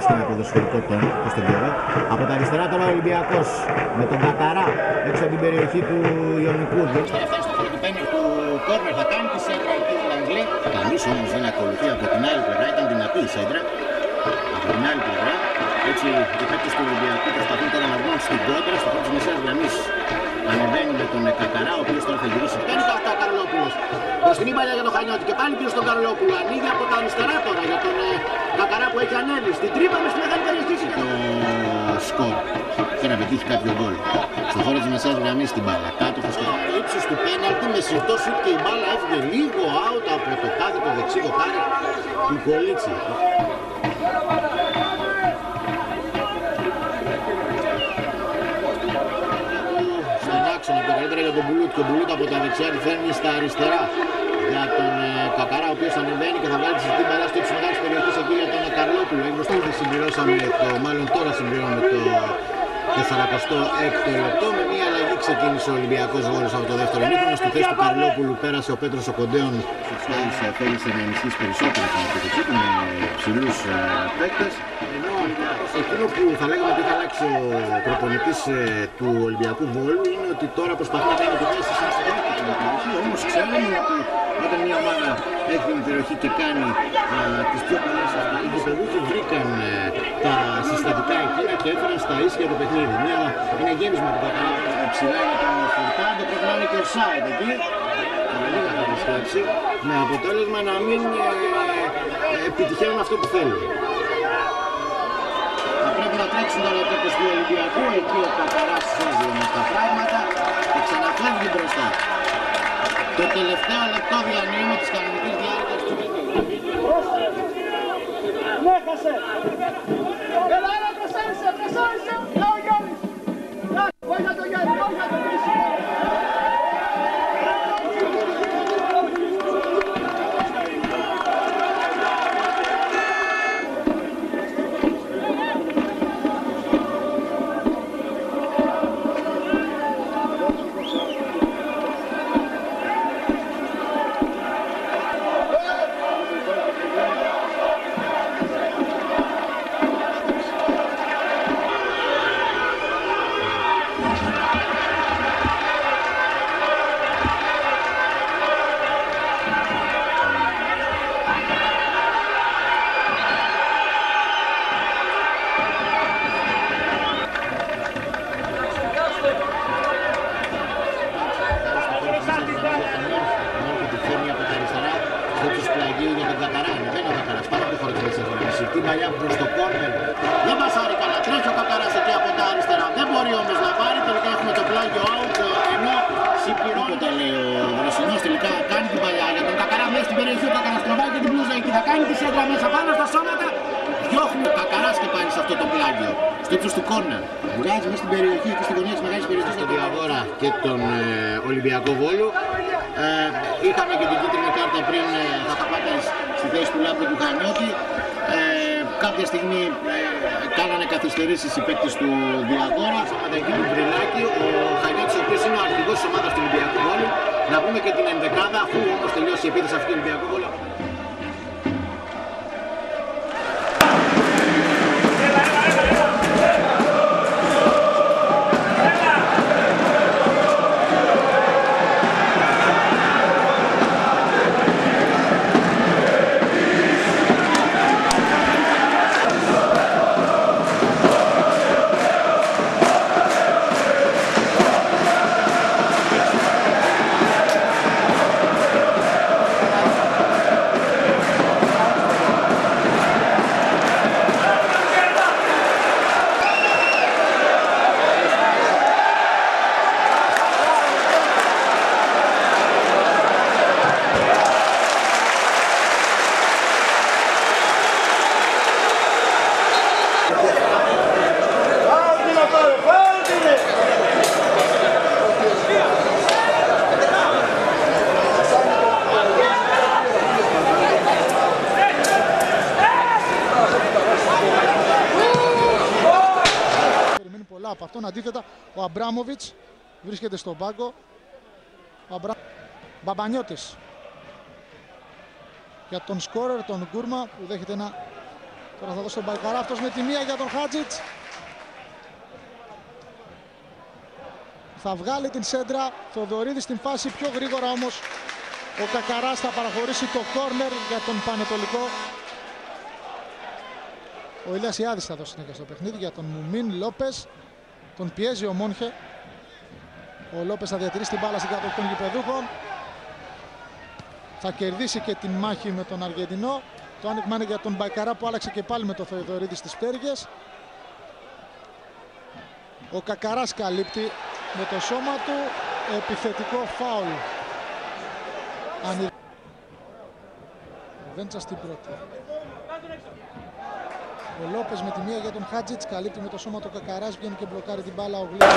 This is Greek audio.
έτσι και με ποδοσφαιρικό τόνο, όπως τον καιρό. Από τα αριστερά τώρα ο Ολυμπιακός με τον Κακαρά έξω από την περιοχή του Ιωνικού. Τώρα φτάνει στο χώρο του πέναλ του κόρνερ, θα κάνει τη σέντρα του Λαγκλέ. Κανείς όμως δεν ακολουθεί από την άλλη πλευρά, ήταν δυνατή η σέντρα. Από την άλλη πλευρά, έτσι οι παίκτες του Ολυμπιακού προσπαθούν τώρα να βγουν στην κόντρα, στο χώρο της μεσαίας γραμμής. Ανεβαίνει με τον Κακαρά, ο οποίος τώρα θα γυρίσει. Κάνει ο Καρλόπουλος. Μπροστινή παλιά για τον Χανιώτη και πάλι πίσω στον Καρλόπουλο. Ανοίγει από τα αριστερά τώρα για τον Κακαρά που έχει ανέβει. Στην τρύπα με στη μεγάλη περιοχή το σκορ. Και να πετύχει κάποιο γκολ. Στον χώρο της μεσαίας γραμμής την μπάλα. Κάτω θα σκεφτεί το ύψος του πέναλτι με συρτό σουτ και η μπάλα έφυγε λίγο out από το κάθε το δεξί δοκάρι του Κολίτσι. Καλύτερα για τον Μπουλούτ και ο Μπουλούτ από τα δεξιά τη φέρνει στα αριστερά για τον Κακαρά, ο οποίος ανεβαίνει και θα βγάλει τη συζητή μπαλά στο ύψος μεγάλης περιοχής εκεί για τον Καρλόπουλο. Μπροστά ήδη συμπληρώσαμε μάλλον τώρα συμπληρώνουμε το 46ο λεπτό. Με μια αλλαγή ξεκίνησε ο Ολυμπιακός Βόλος από το δεύτερο ημίχρονο. Στη θέση του Καρλόπουλου πέρασε ο Πέτρος ο Κοντέων. Θέλησε να ενισχύσει περισσότερο την επιθετική του με ψηλούς παίκτες. Ενώ εκείνο που θα λέγαμε ότι είχε αλλάξει ο προπονητής του Ολυμπιακού Βόλου είναι ότι τώρα προσπαθεί να κάνει επιθέσεις στην περιοχή. Όμως ξέρουμε ότι όταν μια ομάδα έχει την περιοχή και κάνει τις πιο πολλές οι γηπεδούχοι βρήκαν τα συστατικά εκείνα και έφεραν στα ίσια το παιχνίδι. Είναι γέμισμα που τα κάνει ψηλά για τον Φουρτάντο, πρέπει να είναι και ο Σάιντ εκεί. Λίγα θα πιστέψει, με αποτέλεσμα να μην επιτυχαίνουν αυτό που θέλουν. Θα πρέπει να τρέξουν τώρα οι παίκτες του Ολυμπιακού, εκεί ο Κακαράς έζησε τα πράγματα και ξαναφεύγει μπροστά. Το τελευταίο λεπτό διανύουμε της κανονικής διάρκειας του παιχνιδιού. Έχασε! Έλα, πρεσάρισε! Λά ο Γιάννης! Βόλια το Γιάννη, βόλια το Γιάννη! Και τον Ολυμπιακό Βόλο. Είχαμε και την κίτρινη κάρτα πριν θα τα πάτε στη θέση του Λάμπρου του Χανιώτη. Κάποια στιγμή κάνανε καθυστερήσεις οι παίκτες του Διαγόρα. Σαματαγγί του Βρυλάκη, ο Χανιώτης ο οποίος είναι ο αρχηγός της ομάδας του Ολυμπιακού Βόλου. Να πούμε και την ενδεκάδα αφού όμως τελειώσει η επίθεση αυτή του Ολυμπιακού Βόλου. Από αυτόν αντίθετα ο Αμπράμοβιτς βρίσκεται στον πάγκο. Μπαμπανιώτης για τον σκόρερ, τον Γκούρμα που δέχεται ένα Τώρα θα δώσει τον Μπαϊκαρά, αυτός με τη μία για τον Χάτζιτς. Θα βγάλει την σέντρα, Θοδωρίδης στην φάση πιο γρήγορα όμως. Ο Κακαράς θα παραχωρήσει το κόρνερ για τον Πανετολικό. Ο Ηλίας Ιάδης θα δώσει συνέχεια στο παιχνίδι για τον Μουμίν Λόπες. Τον πιέζει ο Μόνχε. Ο Λόπες θα διατηρήσει την μπάλα στην κατοχή των γηπεδούχων. Θα κερδίσει και την μάχη με τον Αργεντινό. Το άνοιγμα είναι για τον Μπαϊκαρά που άλλαξε και πάλι με τον Θεοδωρίδη στις πτέρυγες. Ο Κακαράς καλύπτει με το σώμα του, επιθετικό φάουλ. Ο Βέντσας στην πρώτη. Ο Λόπες με τη μία για τον Χάτζιτς, καλύπτει με το σώμα του Κακαράς, βγαίνει και μπλοκάρει την μπάλα ο Γλύκος.